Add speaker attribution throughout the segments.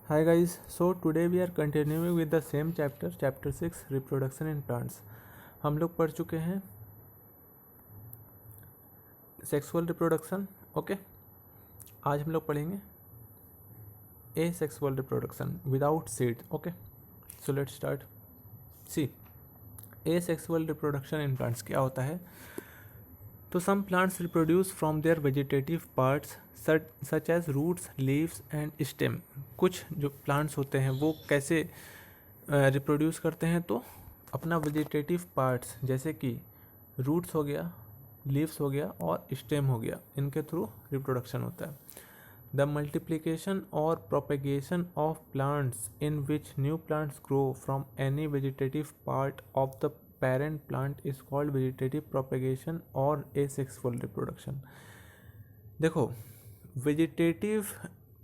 Speaker 1: Hi guys, so today we are continuing with the same chapter 6 reproduction in plants. हम लोग पढ़ चुके हैं सेक्सुअल रिप्रोडक्शन. ओके, आज हम लोग पढ़ेंगे asexual reproduction without seed. Okay, so let's start. See, asexual reproduction in plants क्या होता है. तो some plants reproduce from their vegetative parts such as roots, leaves and stem. कुछ जो प्लांट्स होते हैं वो कैसे रिप्रोड्यूस करते हैं, तो अपना वेजिटेटिव पार्ट्स जैसे कि रूट्स हो गया, लीव्स हो गया और स्टेम हो गया, इनके थ्रू रिप्रोडक्शन होता है. द मल्टीप्लिकेशन और propagation of plants in which new plants grow from any vegetative part of the parent plant is called vegetative propagation और asexual reproduction. देखो, वेजिटेटिव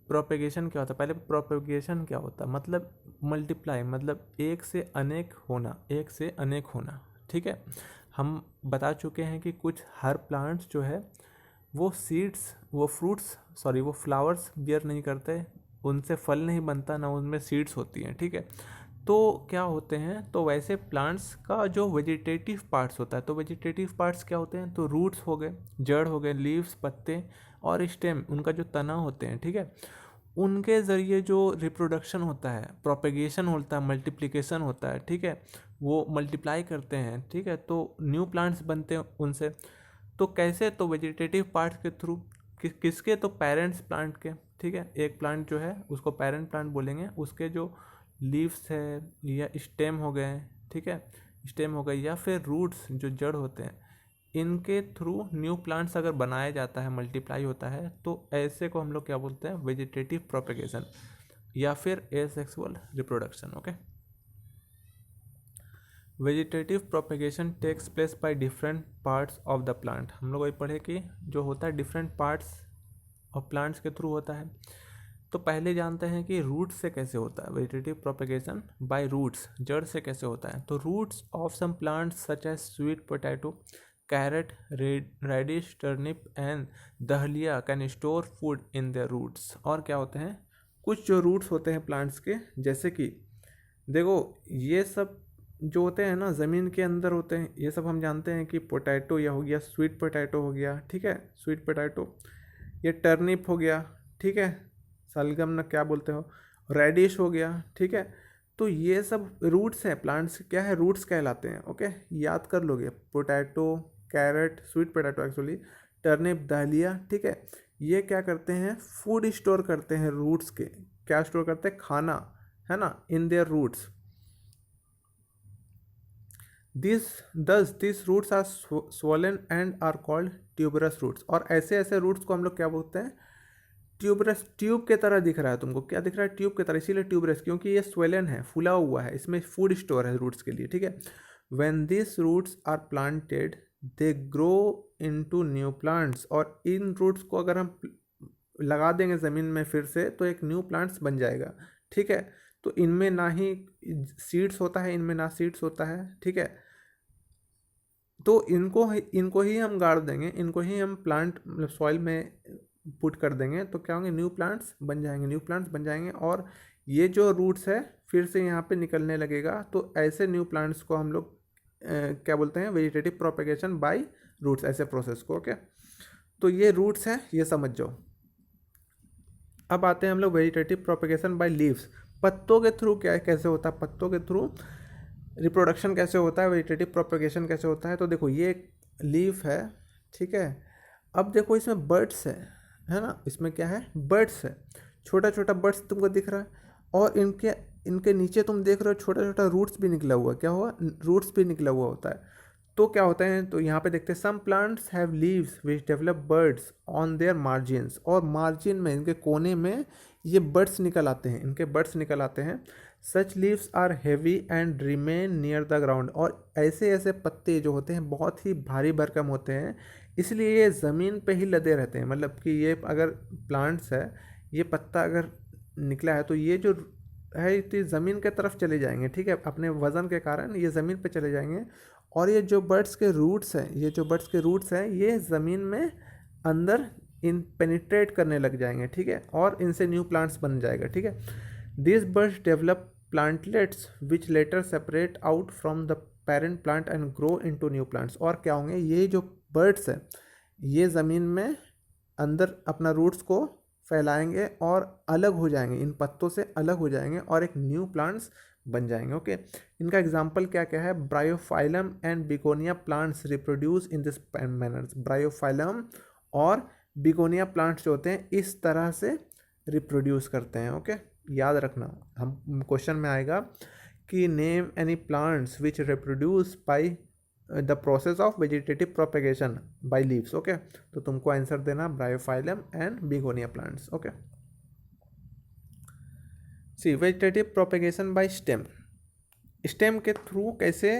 Speaker 1: प्रोपेगेशन क्या होता है. पहले प्रोपेगेशन क्या होता है, मतलब मल्टीप्लाई, मतलब एक से अनेक होना. ठीक है, हम बता चुके हैं कि कुछ हर प्लांट्स जो है वो सीड्स, वो फ्लावर्स बियर नहीं करते, उनसे फल नहीं बनता, ना उनमें सीड्स होती हैं. ठीक है, तो क्या होते हैं, तो वैसे प्लांट्स का जो वेजिटेटिव पार्ट्स होता है, तो वेजिटेटिव पार्ट्स क्या होते हैं, तो रूट्स हो गए, जड़ हो गए, लीव्स, पत्ते और स्टेम, उनका जो तना होते हैं. ठीक है, उनके ज़रिए जो रिप्रोडक्शन होता है, प्रोपेगेशन होता है, मल्टीप्लिकेशन होता है. ठीक है, वो मल्टीप्लाई करते हैं. ठीक है, तो न्यू प्लांट्स बनते हैं उनसे. तो कैसे, तो वेजिटेटिव पार्ट्स के थ्रू. किसके, तो पेरेंट्स प्लांट के. ठीक है, एक प्लांट जो है उसको पेरेंट प्लांट बोलेंगे, उसके जो लीव्स है या स्टेम हो गए, ठीक है, स्टेम हो गए या फिर रूट्स जो जड़ होते हैं, इनके थ्रू न्यू प्लांट्स अगर बनाया जाता है, मल्टीप्लाई होता है, तो ऐसे को हम लोग क्या बोलते हैं, वेजिटेटिव प्रोपेगेशन या फिर asexual reproduction. Okay, vegetative propagation takes place by different parts of the plant. हम लोग वही पढ़े कि जो होता है डिफरेंट पार्ट्स ऑफ प्लांट्स के थ्रू होता है. तो पहले जानते हैं कि रूट्स से कैसे होता है वेजिटेटिव प्रोपेगेशन. बाय रूट्स, जड़ से कैसे होता है, तो roots of some plants such as sweet potato, carrot, radish, turnip and dahlia can store food in their roots. और क्या होते हैं, कुछ जो रूट्स होते हैं प्लांट्स के, जैसे कि देखो ये सब जो होते हैं ना ज़मीन के अंदर होते हैं, ये सब हम जानते हैं कि पोटैटो या हो गया, स्वीट पोटैटो हो गया. ठीक है, स्वीट पोटैटो, ये टर्निप हो गया. ठीक है, सलगम ना क्या बोलते हो, रेडिश हो गया. ठीक है, तो ये सब रूट्स हैं प्लांट्स, क्या है, रूट्स कहलाते हैं. ओके, याद कर लोगे, potato, carrot, sweet potato actually, turnip, dahlia. ठीक है, ये क्या करते हैं, फूड स्टोर करते हैं रूट्स के. क्या स्टोर करते हैं, खाना, है ना, in their roots. This roots are swollen and are called tuberous roots. और ऐसे ऐसे रूट्स को हम लोग क्या बोलते हैं, ट्यूबरस. ट्यूब के तरह दिख रहा है तुमको, क्या दिख रहा है, ट्यूब की तरह, इसीलिए ट्यूबरस, क्योंकि ये स्वेलन है, फूला हुआ है, इसमें फूड स्टोर है रूट्स के लिए. ठीक है, when this roots are planted they grow into new plants. और इन रूट्स को अगर हम लगा देंगे ज़मीन में फिर से, तो एक न्यू प्लांट्स बन जाएगा. ठीक है, तो इनमें ना ही सीड्स होता है, इनमें ना सीड्स होता है. ठीक है, तो इनको ही हम गाड़ देंगे, इनको ही हम प्लांट मतलब सॉइल में पुट कर देंगे, तो क्या होंगे, न्यू प्लांट्स बन जाएंगे. और ये जो रूट्स है फिर से यहाँ पे निकलने लगेगा. तो ऐसे न्यू प्लांट्स को हम लोग क्या बोलते हैं, वेजिटेटिव प्रोपेगेशन बाय रूट्स, ऐसे प्रोसेस को. ओके, तो ये रूट्स हैं, ये समझ जाओ. अब आते हैं हम लोग वेजिटेटिव प्रोपेगेशन बाय लीव्स. पत्तों के थ्रू क्या है, कैसे होता है, पत्तों के थ्रू रिप्रोडक्शन कैसे होता है, वेजिटेटिव प्रोपेगेशन कैसे होता है. तो देखो ये एक लीफ है. ठीक है, अब देखो इसमें बर्ड्स है ना, इसमें क्या है, बर्ड्स है, छोटा छोटा बर्ड्स तुमको दिख रहा है. और इनके नीचे तुम देख रहे हो छोटा छोटा रूट्स भी निकला हुआ, क्या हुआ, रूट्स भी निकला हुआ होता है. तो क्या होता है, तो यहाँ पे देखते हैं, some plants have leaves which develop buds on their margins. और मार्जिन में, इनके कोने में ये बर्ड्स निकल आते हैं, इनके बर्ड्स निकल आते हैं. Such leaves are heavy and remain near the ground. और ऐसे ऐसे पत्ते जो होते हैं बहुत ही भारी भरकम होते हैं, इसलिए ये ज़मीन पे ही लदे रहते हैं. मतलब कि ये अगर प्लांट्स है, ये पत्ता अगर निकला है, तो ये जो है तो ज़मीन के तरफ चले जाएंगे. ठीक है, अपने वज़न के कारण ये ज़मीन पे चले जाएंगे. और ये जो बर्ड्स के रूट्स हैं, ये ज़मीन में अंदर इन पेनिट्रेट करने लग जाएंगे. ठीक है, और इनसे न्यू प्लांट्स बन जाएगा. ठीक है, These birds develop plantlets which later separate out from the parent plant and grow into new plants. और क्या होंगे, ये जो birds है ये ज़मीन में अंदर अपना रूट्स को फैलाएंगे और अलग हो जाएंगे, इन पत्तों से अलग हो जाएंगे और एक न्यू प्लांट्स बन जाएंगे. ओके, इनका एग्जाम्पल क्या क्या है? Bryophyllum and Begonia plants reproduce in this manners. Bryophyllum और बिगोनिया प्लांट्स जो होते हैं इस तरह से रिप्रोड्यूस करते हैं. ओके, याद रखना, हम क्वेश्चन में आएगा कि name any plants which reproduce by the process of vegetative propagation by leaves. Okay, तो तुमको आंसर देना Bryophyllum and Begonia plants. Okay, see vegetative propagation by stem. Stem के थ्रू कैसे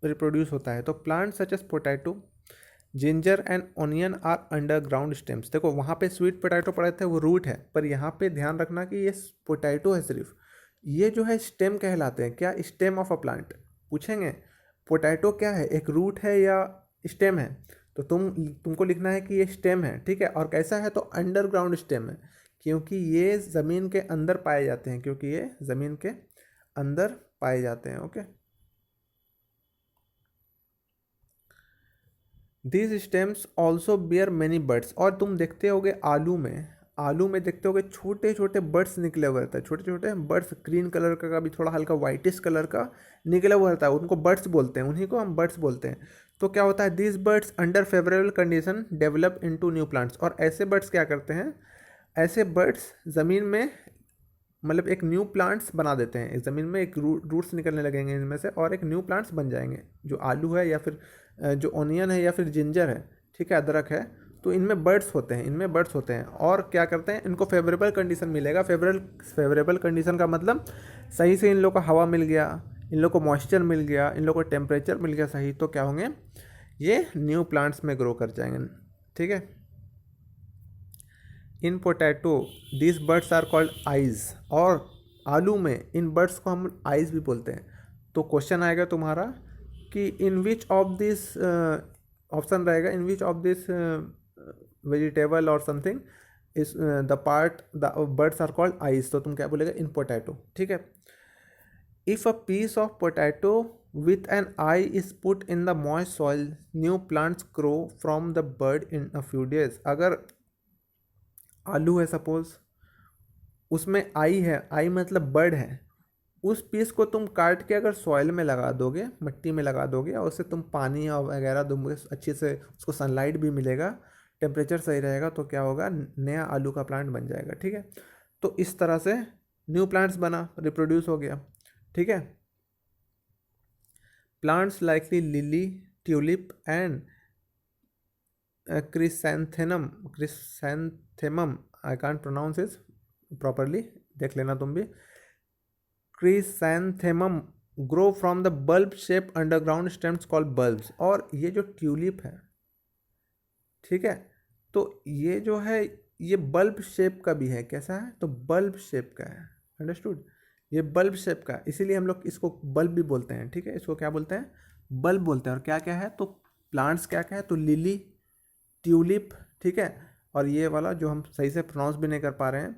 Speaker 1: रिप्रोड्यूस होता है? तो plant such as potato, ginger and onion are underground stems. देखो वहाँ पे स्वीट पोटैटो पड़े थे, वो रूट है, पर यहाँ पे ध्यान रखना कि ये पोटैटो है सिर्फ, ये जो है स्टेम कहलाते हैं. क्या? Stem of a plant. पूछेंगे पोटैटो क्या है, एक रूट है या स्टेम है? तो तुमको लिखना है कि ये स्टेम है. ठीक है, और कैसा है? तो अंडरग्राउंड स्टेम है, क्योंकि ये ज़मीन के अंदर पाए जाते हैं, क्योंकि ये ज़मीन के अंदर पाए जाते हैं. Okay, this stems also bear many buds. और तुम देखते होगे आलू में देखते होगे छोटे छोटे बर्ड्स निकले हुए रहते हैं, छोटे छोटे बर्ड्स, ग्रीन कलर का, कभी थोड़ा हल्का वाइटिश कलर का निकला हुआ रहता है, उनको बर्ड्स बोलते हैं, उन्हीं को हम बर्ड्स बोलते हैं. तो क्या होता है? This birds under favourable condition develop into new plants. और ऐसे बर्ड्स क्या करते हैं? ऐसे बर्ड्स ज़मीन में मतलब एक न्यू प्लांट्स बना देते हैं, इस ज़मीन में एक रूट्स निकलने लगेंगे इनमें से और एक न्यू प्लांट्स बन जाएंगे. जो आलू है या फिर जो ऑनियन है या फिर जिंजर है, ठीक है, अदरक है, तो इनमें बर्ड्स होते हैं. और क्या करते हैं? इनको फेवरेबल कंडीशन मिलेगा. फेवरेबल कंडीशन का मतलब सही से इन लोग को हवा मिल गया, इन लोग को मॉइस्चर मिल गया, इन लोग को टेम्परेचर मिल गया सही, तो क्या होंगे? ये न्यू प्लांट्स में ग्रो कर जाएंगे. ठीक है, in potato this birds are called eyes. और आलू में इन बर्ड्स को हम आइज भी बोलते हैं. तो क्वेश्चन आएगा तुम्हारा कि in which of this, option रहेगा in which of this vegetable और something is the part the buds are called eyes. तो तुम क्या बोलेगा? In potato. ठीक है, if a piece of potato with an eye is put in the moist soil, new plants grow from the bud in a few days. अगर आलू है suppose, उसमें आई है, आई मतलब बर्ड है, उस पीस को तुम काट के अगर सॉइल में लगा दोगे, मिट्टी में लगा दोगे, और उससे तुम पानी और वगैरह दोगे, अच्छे से उसको सनलाइट भी मिलेगा, टेम्परेचर सही रहेगा, तो क्या होगा? नया आलू का प्लांट बन जाएगा. ठीक है, तो इस तरह से न्यू प्लांट्स बना, रिप्रोड्यूस हो गया. ठीक है, plants likely lily, tulip and chrysanthemum, I can't pronounce it properly, देख लेना तुम भी. Chrysanthemum grow from the bulb shape underground stems called bulbs. और ये जो ट्यूलिप है, ठीक है, तो ये जो है ये बल्ब शेप का भी है. कैसा है? तो बल्ब शेप का है. अंडरस्टूड? ये बल्ब शेप का, इसीलिए हम लोग इसको बल्ब भी बोलते हैं. ठीक है, इसको क्या बोलते हैं? बल्ब बोलते हैं. और क्या क्या है? तो प्लांट्स क्या क्या है? तो लिली, ट्यूलिप, ठीक है, और ये वाला जो हम सही से प्रोनाउंस भी नहीं कर पा रहे हैं,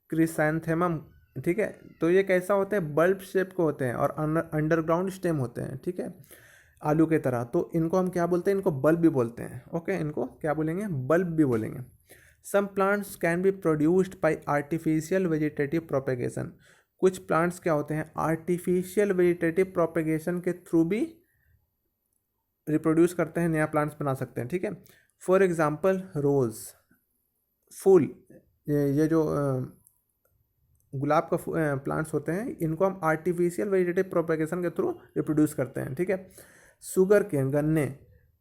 Speaker 1: क्रिसैंथेमम. ठीक है, तो ये कैसा होते हैं? बल्ब शेप को होते हैं और अंडरग्राउंड स्टेम होते हैं. ठीक है, आलू के तरह. तो इनको हम क्या बोलते हैं? इनको बल्ब भी बोलते हैं. ओके, इनको क्या बोलेंगे? बल्ब भी बोलेंगे. Some plants can be produced by artificial vegetative propagation. कुछ प्लांट्स क्या होते हैं? आर्टिफिशियल वेजिटेटिव प्रोपेगेशन के थ्रू भी रिप्रोड्यूस करते हैं, नया प्लांट्स बना सकते हैं. ठीक है, फॉर एग्जाम्पल रोज़ फूल, ये जो गुलाब का प्लांट्स होते हैं, इनको हम आर्टिफिशियल वेजिटेटिव प्रोपेगेशन के थ्रू रिप्रोड्यूस करते हैं. ठीक है, शुगर केन, गन्ने,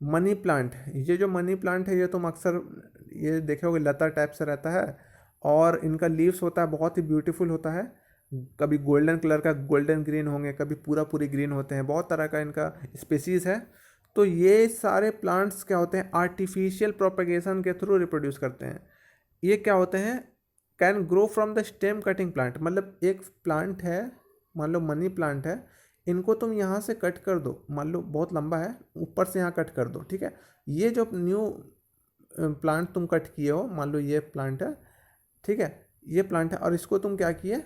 Speaker 1: मनी प्लांट. ये जो मनी प्लांट है ये तुम अक्सर ये देखे होगे, लता टाइप से रहता है और इनका लीव्स होता है, बहुत ही ब्यूटीफुल होता है. कभी गोल्डन कलर का, गोल्डन ग्रीन होंगे, कभी पूरी ग्रीन होते हैं. बहुत तरह का इनका स्पेसीज़ है. तो ये सारे प्लांट्स क्या होते हैं? आर्टिफिशियल प्रोपेगेशन के थ्रू रिप्रोड्यूस करते हैं. ये क्या होते हैं? Can grow from the stem cutting plant. मतलब एक प्लांट है, मान लो मनी प्लांट है, इनको तुम यहाँ से कट कर दो, मान लो बहुत लंबा है, ऊपर से यहाँ कट कर दो. ठीक है, ये जो न्यू प्लांट तुम कट किए हो, मान लो ये प्लांट है, ठीक है, ये प्लांट है, और इसको तुम क्या किए?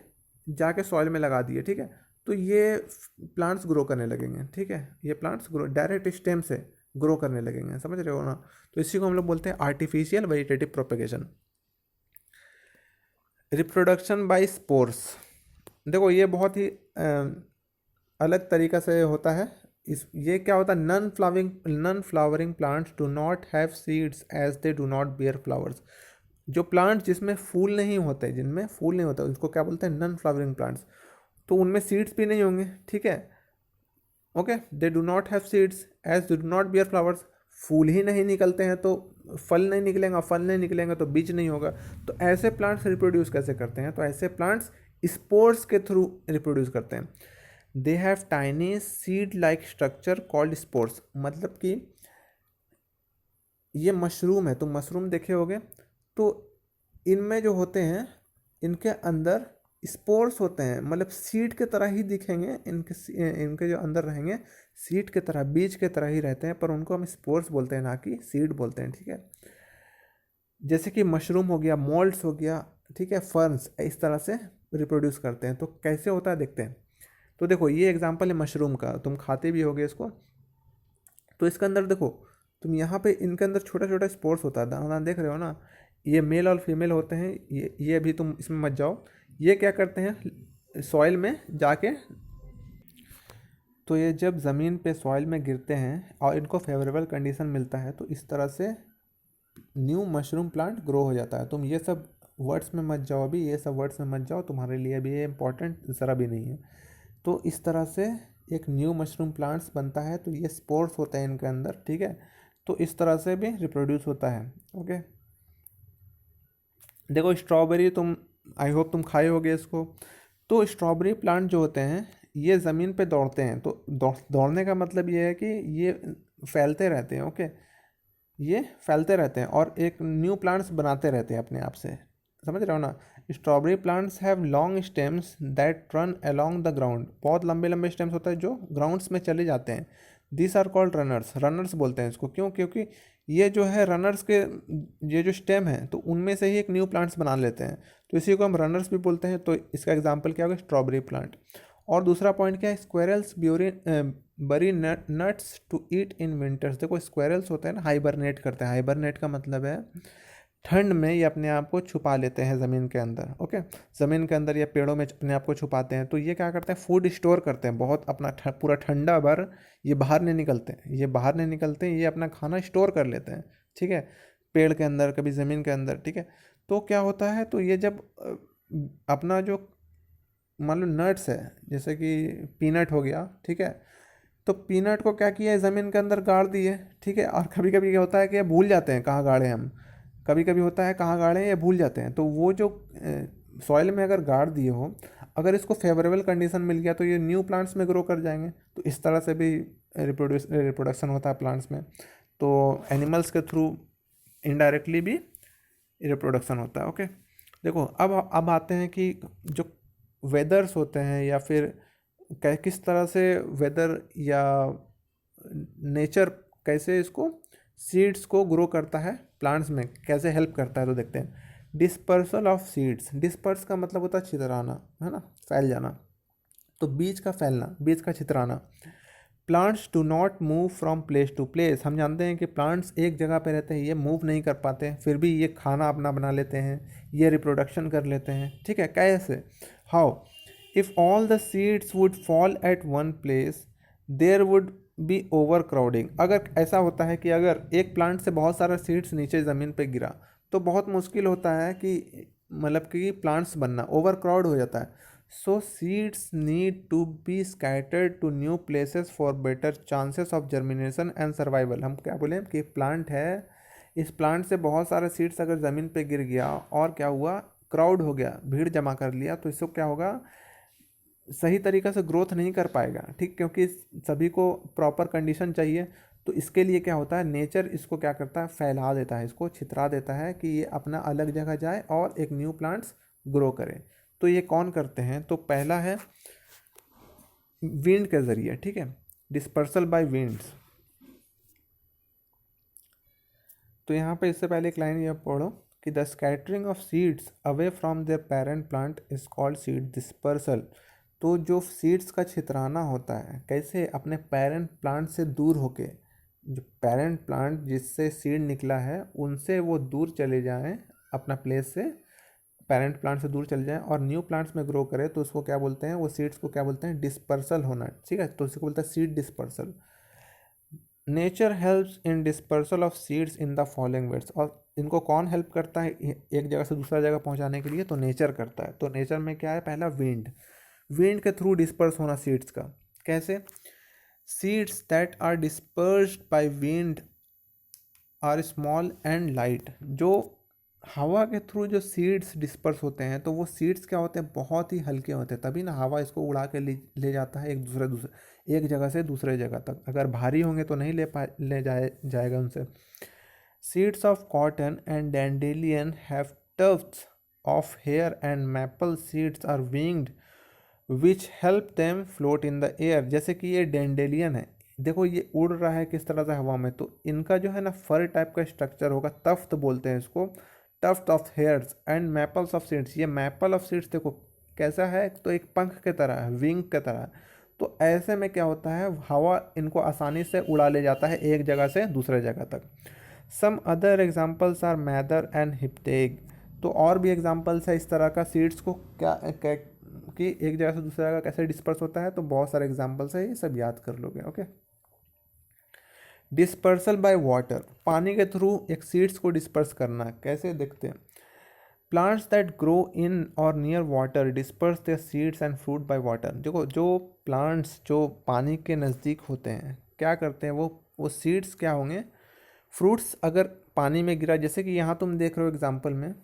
Speaker 1: जाके सॉइल में लगा दिए, ठीक है, तो ये प्लांट्स ग्रो करने लगेंगे, ठीक है, ये प्लांट्स ग्रो डायरेक्ट स्टेम से ग्रो करने लगेंगे, समझ रहे हो ना। तो इसी को हम लोग बोलते हैं artificial vegetative propagation. Reproduction by spores, देखो ये बहुत ही अलग तरीका से होता है। इस ये क्या होता है, non flowering plants do not have seeds as they do not bear flowers. जो प्लांट्स जिसमें फूल नहीं होते, जिनमें फूल नहीं होता, उसको क्या बोलते हैं, नन फ्लावरिंग प्लांट्स। तो उनमें सीड्स भी नहीं होंगे, ठीक है, okay. They do not have seeds as they do not bear flowers, फूल ही नहीं निकलते हैं तो फल नहीं निकलेगा, फल नहीं निकलेंगे तो बीज नहीं होगा। तो ऐसे प्लांट्स रिप्रोड्यूस कैसे करते हैं, तो ऐसे प्लांट्स स्पोर्स के थ्रू रिप्रोड्यूस करते हैं। They have tiny seed like structure called spores, मतलब कि ये मशरूम है, तुम मशरूम देखे होगे, तो इनमें जो होते हैं, इनके अंदर स्पोर्स होते हैं, मतलब सीड के तरह ही दिखेंगे, इनके जो अंदर रहेंगे सीड के तरह, बीज के तरह ही रहते हैं, पर उनको हम स्पोर्स बोलते हैं, ना कि सीड बोलते हैं, ठीक है। जैसे कि मशरूम हो गया, मोल्ड्स हो गया, ठीक है, फर्न्स, इस तरह से रिप्रोड्यूस करते हैं। तो कैसे होता है देखते हैं। तो देखो ये एग्जांपल है मशरूम का, तुम खाते भी होगे इसको। तो इसके अंदर देखो, तुम यहाँ पे इनके अंदर छोटा छोटा स्पोर्स होता है, दाना देख रहे हो ना, ये मेल और फीमेल होते हैं। ये अभी तुम इसमें मत जाओ। ये क्या करते हैं, सॉइल में जाके, तो ये जब ज़मीन पे सॉइल में गिरते हैं और इनको फेवरेबल कंडीशन मिलता है, तो इस तरह से न्यू मशरूम प्लांट ग्रो हो जाता है। तुम ये सब वर्ड्स में मत जाओ अभी, ये सब वर्ड्स में मत जाओ, तुम्हारे लिए अभी ये इंपॉर्टेंट ज़रा भी नहीं है। तो इस तरह से एक न्यू मशरूम प्लांट्स बनता है, तो ये स्पोर्स होते हैं इनके अंदर, ठीक है। तो इस तरह से भी रिप्रोड्यूस होता है, ओके। देखो स्ट्रॉबेरी, तुम आई होप तुम खाए होगे इसको। तो स्ट्रॉबेरी प्लांट जो होते हैं, ये ज़मीन पे दौड़ते हैं। तो दौड़ने का मतलब ये है कि ये फैलते रहते हैं, ओके, ये फैलते रहते हैं और एक न्यू प्लांट्स बनाते रहते हैं अपने आप से, समझ रहे हो ना। Strawberry plants have long stems that run along the ground, बहुत लंबे लंबे स्टेम्स होते हैं जो ग्राउंड्स में चले जाते हैं। This are called runners, runners बोलते हैं इसको, क्यों, क्योंकि ये जो है रनर्स के, ये जो स्टेम है, तो उनमें से ही एक न्यू प्लांट्स बना लेते हैं, तो इसी को हम रनर्स भी बोलते हैं। तो इसका एग्जाम्पल क्या होगा, स्ट्रॉबेरी प्लांट। और दूसरा पॉइंट क्या है, squirrels bury nuts to eat in winters. देखो स्क्वेरल्स होते हैं ना, हाइबरनेट करते हैं। हाइबरनेट का मतलब है ठंड में ये अपने आप को छुपा लेते हैं ज़मीन के अंदर, ओके, ज़मीन के अंदर या पेड़ों में अपने आप को छुपाते हैं। तो ये क्या करते हैं, फूड स्टोर करते हैं बहुत, अपना पूरा ठंडा भर ये बाहर नहीं निकलते हैं, ये बाहर नहीं निकलते हैं, ये अपना खाना स्टोर कर लेते हैं, ठीक है, पेड़ के अंदर, कभी ज़मीन के अंदर, ठीक है। तो क्या होता है, तो ये जब अपना जो मान लो नट्स है, जैसे कि पीनट हो गया, ठीक है, तो पीनट को क्या किया है, ज़मीन के अंदर गाड़ दिए, ठीक है। और कभी कभी क्या होता है कि ये भूल जाते हैं कहाँ गाड़े हम, कभी कभी होता है कहाँ गाड़े हैं ये भूल जाते हैं। तो वो जो सॉइल में अगर गाड़ दिए हो, अगर इसको फेवरेबल कंडीशन मिल गया तो ये न्यू प्लांट्स में ग्रो कर जाएंगे। तो इस तरह से भी रिप्रोडक्शन होता है प्लांट्स में। तो एनिमल्स के थ्रू इनडायरेक्टली भी रिप्रोडक्शन होता है, ओके। देखो अब आते हैं कि जो वेदर्स होते हैं, या फिर किस तरह से वेदर या नेचर कैसे इसको सीड्स को ग्रो करता है, प्लांट्स में कैसे हेल्प करता है, तो देखते हैं। डिस्पर्सल ऑफ सीड्स, डिस्पर्स का मतलब होता है छितराना, है ना, फैल जाना। तो बीज का फैलना, बीज का छितराना। Plants do not move from place to place, हम जानते हैं कि प्लांट्स एक जगह पे रहते हैं, ये मूव नहीं कर पाते, फिर भी ये खाना अपना बना लेते हैं, ये रिप्रोडक्शन कर लेते हैं, ठीक है। कैसे, how, if all the seeds would fall at one place there would be over crowding. अगर ऐसा होता है कि अगर एक प्लांट से बहुत सारा सीड्स नीचे ज़मीन पे गिरा, तो बहुत मुश्किल होता है कि मतलब कि प्लांट्स बनना, ओवर क्राउड हो जाता है। So seeds need to be scattered to new places for better chances of germination and survival. हम क्या बोलें कि प्लांट है, इस प्लांट से बहुत सारे सीड्स अगर ज़मीन पे गिर गया और क्या हुआ, क्राउड हो गया, भीड़ जमा कर लिया, तो इससे क्या होगा, सही तरीक़ा से ग्रोथ नहीं कर पाएगा, ठीक, क्योंकि सभी को प्रॉपर कंडीशन चाहिए। तो इसके लिए क्या होता है, नेचर इसको क्या करता है, फैला देता है, इसको छितरा देता है कि ये अपना अलग जगह जाए और एक न्यू प्लांट्स ग्रो करे। तो ये कौन करते हैं, तो पहला है विंड के ज़रिए, ठीक है, डिस्पर्सल बाय विंड्स। तो यहाँ पे इससे पहले एक लाइन ये पढ़ो कि the scattering of seeds away from there parent plant is called seed dispersal. तो जो सीड्स का छितराना होता है, कैसे अपने पेरेंट प्लांट से दूर होके, जो पेरेंट प्लांट जिससे सीड निकला है उनसे वो दूर चले जाएं, अपना प्लेस से पेरेंट प्लांट से दूर चले जाएं और न्यू प्लांट्स में ग्रो करें, तो उसको क्या बोलते हैं, वो सीड्स को क्या बोलते हैं, डिस्पर्सल होना। ठीक है, तो उसको बोलते हैं seed dispersal. Nature helps in dispersal of seeds in the following veg. और इनको कौन हेल्प करता है एक जगह से दूसरा जगह पहुंचाने के लिए, तो नेचर करता है। तो नेचर में क्या है, पहला विंड, विंड के थ्रू डिस्पर्स होना सीड्स का। कैसे, seeds that are dispersed by wind are small and light. जो हवा के थ्रू जो सीड्स डिस्पर्स होते हैं, तो वो सीड्स क्या होते हैं, बहुत ही हल्के होते हैं, तभी ना हवा इसको उड़ा के ले जाता है एक जगह से दूसरे जगह तक। अगर भारी होंगे तो नहीं ले जाएगा उनसे। Seeds of cotton and dandelion have tufts of hair and maple seeds are winged which help them float in the air. जैसे कि ये डैंडेलियन है, देखो ये उड़ रहा है किस तरह से हवा में, तो इनका जो है ना फर टाइप का स्ट्रक्चर होगा, तफ्त बोलते हैं इसको, tuft of hairs and maples of seeds. ये मैपल ऑफ सीड्स देखो कैसा है, तो एक पंख के तरह है, विंग के तरह है। तो ऐसे में क्या होता है, हवा इनको आसानी से उड़ा ले जाता है एक जगह से दूसरे जगह तक। Some other examples are madar and hiptage. तो और भी एग्जाम्पल्स है इस तरह का, सीड्स को कि एक जगह से दूसरी जगह कैसे डिस्पर्स होता है, तो बहुत सारे एग्जाम्पल्स है, ये सब याद कर लोगे। ओके, डिस्पर्सल बाय वाटर, पानी के थ्रू एक सीड्स को डिस्पर्स करना। कैसे देखते हैं, plants that grow in or near water disperse their seeds and fruit by water. देखो जो प्लांट्स जो पानी के नज़दीक होते हैं क्या करते हैं, वो सीड्स क्या होंगे, फ्रूट्स अगर पानी में गिरा, जैसे कि यहाँ तुम देख रहे हो एग्जाम्पल में,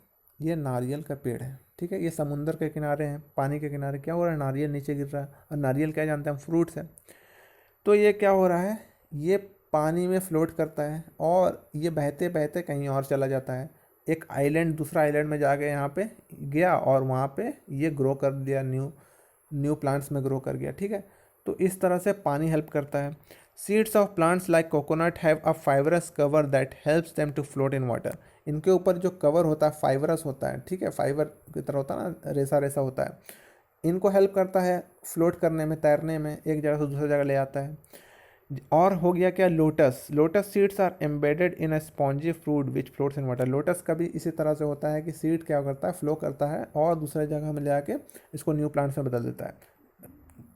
Speaker 1: ये नारियल का पेड़ है, ठीक है, ये समुंदर के किनारे हैं, पानी के किनारे क्या हो रहा है, नारियल नीचे गिर रहा है, और नारियल क्या जानते हैं हम, फ्रूट्स है। तो ये क्या हो रहा है, ये पानी में फ्लोट करता है और ये बहते बहते कहीं और चला जाता है, एक आइलैंड दूसरा आइलैंड में जाके यहाँ पे गया और वहाँ पे ये ग्रो कर दिया, न्यू प्लांट्स में ग्रो कर गया। ठीक है, तो इस तरह से पानी हेल्प करता है। Seeds of plants like coconut have a fibrous cover that helps them to float in water. इनके ऊपर जो कवर होता है फाइबरस होता है, ठीक है, फाइबर की तरह होता है ना, रेसा रेसा होता है, इनको हेल्प करता है फ्लोट करने में, तैरने में, एक जगह से दूसरी जगह ले आता है। और हो गया क्या, lotus, lotus seeds are embedded in a spongy fruit which floats in water. Lotus का भी इसी तरह से होता है कि सीड क्या करता है, फ्लो करता है और दूसरे जगह में ले आके इसको न्यू प्लांट्स में बदल देता है।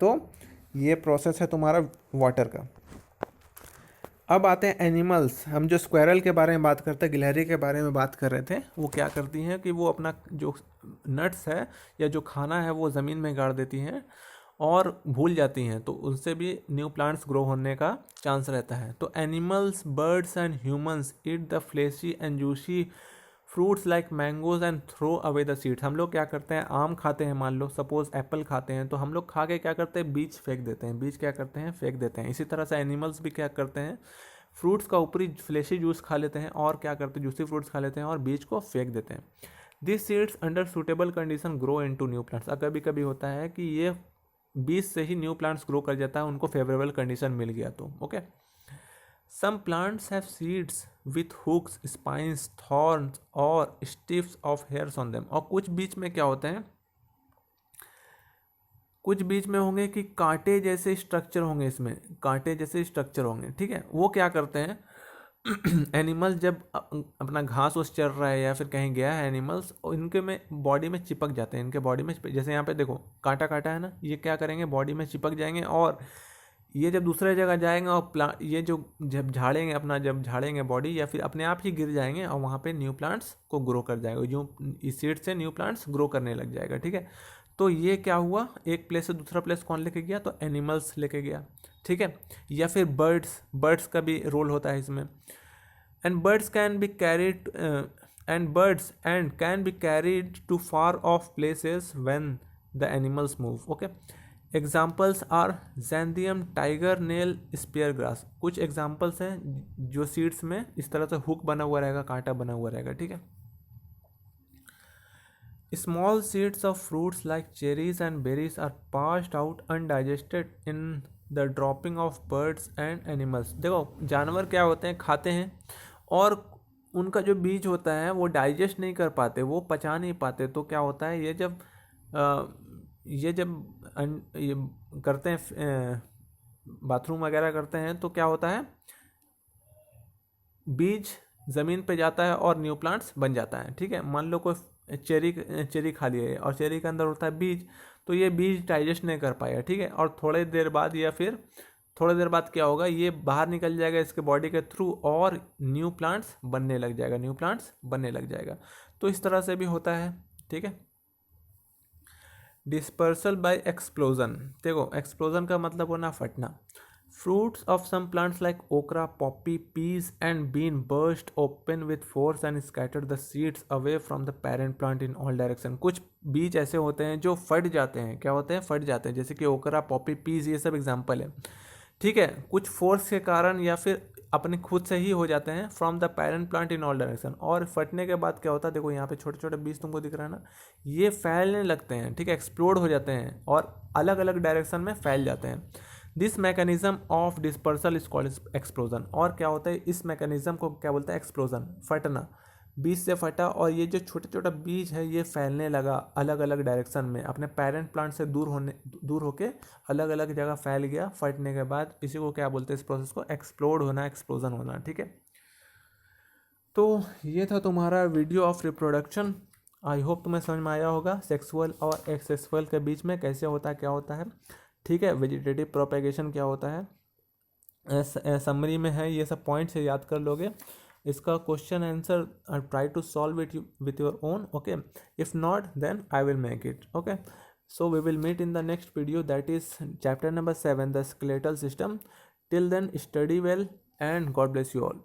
Speaker 1: तो ये प्रोसेस है तुम्हारा वाटर का। अब आते हैं एनिमल्स। हम जो स्क्वायरल के बारे में बात करते हैं, गिलहरी के बारे में बात कर रहे थे, वो क्या करती हैं कि वो अपना जो नट्स है या जो खाना है वो ज़मीन में गाड़ देती हैं और भूल जाती हैं, तो उनसे भी न्यू प्लांट्स ग्रो होने का चांस रहता है। तो animals, birds and humans eat the fleshy and juicy fruits like mangoes and throw away the seeds. हम लोग क्या करते हैं, आम खाते हैं, मान लो सपोज एप्पल खाते हैं, तो हम लोग खा के क्या करते हैं, बीज फेंक देते हैं, बीज क्या करते हैं, फेंक देते हैं। इसी तरह से एनिमल्स भी क्या करते हैं, फ्रूट्स का ऊपरी फ्लेशी जूस खा लेते हैं और क्या करते हैं, जूसी फ्रूट्स खा लेते हैं और बीज को फेंक देते हैं। This seeds under suitable condition grow into new plants. कभी कभी होता है कि ये बीज से ही न्यू प्लांट्स ग्रो कर जाता है, उनको फेवरेबल कंडीशन मिल गया तो। Okay, some plants have seeds with hooks, spines, thorns और stiffs of hairs on them. और कुछ बीच में क्या होते हैं, कुछ बीच में होंगे कि कांटे जैसे स्ट्रक्चर होंगे, इसमें कांटे जैसे स्ट्रक्चर होंगे। ठीक है, वो क्या करते हैं एनिमल जब अपना घास उस चर रहा है या फिर कहीं गया है एनिमल्स, और इनके में बॉडी में चिपक जाते हैं, इनके बॉडी में जैसे यहाँ पे देखो कांटा काटा है ना, ये क्या करेंगे, बॉडी में चिपक जाएंगे और ये जब दूसरे जगह जाएंगे और ये जो जब झाड़ेंगे अपना, जब झाड़ेंगे बॉडी या फिर अपने आप ही गिर जाएंगे और वहाँ पे न्यू प्लांट्स को ग्रो कर जाएगा, जो इस सीड से न्यू प्लांट्स ग्रो करने लग जाएगा। ठीक है, तो ये क्या हुआ, एक प्लेस से दूसरा प्लेस कौन लेके गया, तो एनिमल्स लेके गया। ठीक है, या फिर बर्ड्स का भी रोल होता है इसमें। And birds can be carried and can be carried to far off places when the animals move. Okay, examples are xanthium, tiger nail, spear grass। कुछ examples हैं जो सीड्स में इस तरह से हुक बना हुआ रहेगा, कांटा बना हुआ रहेगा। ठीक है, small seeds of fruits like cherries and berries are passed out undigested in the dropping of birds and animals। देखो जानवर क्या होते हैं, खाते हैं और उनका जो बीज होता है वो डाइजेस्ट नहीं कर पाते, वो पचा नहीं पाते। तो क्या होता है, ये जब ये करते हैं, बाथरूम वगैरह करते हैं, तो क्या होता है, बीज ज़मीन पे जाता है और न्यू प्लांट्स बन जाता है। ठीक है, मान लो कोई चेरी खा लिए और चेरी के अंदर होता है बीज, तो ये बीज डाइजेस्ट नहीं कर पाएगा। ठीक है, और थोड़ी देर बाद या फिर थोड़ी देर बाद क्या होगा, ये बाहर निकल जाएगा इसके बॉडी के थ्रू और न्यू प्लांट्स बनने लग जाएगा, न्यू प्लांट्स बनने लग जाएगा। तो इस तरह से भी होता है। ठीक है, डिस्पर्सल बाय एक्सप्लोजन। देखो, एक्सप्लोजन का मतलब होना फटना। Fruits of some plants like okra, poppy, peas and bean burst open with force and scatter the seeds away from the parent plant in all direction। कुछ बीज ऐसे होते हैं जो फट जाते हैं। क्या होते हैं, फट जाते हैं, जैसे कि ओकरा, पॉपी, पीज, ये सब एग्जाम्पल है। ठीक है, कुछ फोर्स के कारण या फिर अपने खुद से ही हो जाते हैं from the parent plant in all direction. और फटने के बाद क्या होता है, देखो यहाँ पे छोटे छोटे बीज तुमको दिख रहा है ना, ये फैलने लगते हैं। ठीक है, एक्सप्लोड हो जाते हैं और अलग अलग डायरेक्शन में फैल जाते हैं। This mechanism of dispersal is called explosion. और क्या होता है, इस मैकेनिज्म को क्या बोलते हैं, एक्सप्लोजन, फटना। बीज से फटा और ये जो छोटा छोटा बीज है ये फैलने लगा अलग अलग डायरेक्शन में, अपने पेरेंट प्लांट से दूर होके अलग अलग जगह फैल गया। फटने के बाद इसी को क्या बोलते हैं, इस प्रोसेस को एक्सप्लोड होना, एक्सप्लोजन होना। ठीक है, तो ये था तुम्हारा video of reproduction. I hope तुम्हें समझ में आया होगा सेक्सुअल और एसेक्सुअल के बीच में कैसे होता है, क्या होता है। ठीक है, वेजिटेटिव प्रोपेगेशन क्या होता है, समरी में है, ये सब पॉइंट्स याद कर लोगे। इसका question answer try to solve it with your own. Okay, if not then I will make it. Okay, so we will meet in the next video, that is chapter number 7, the skeletal system. Till then, study well and God bless you all.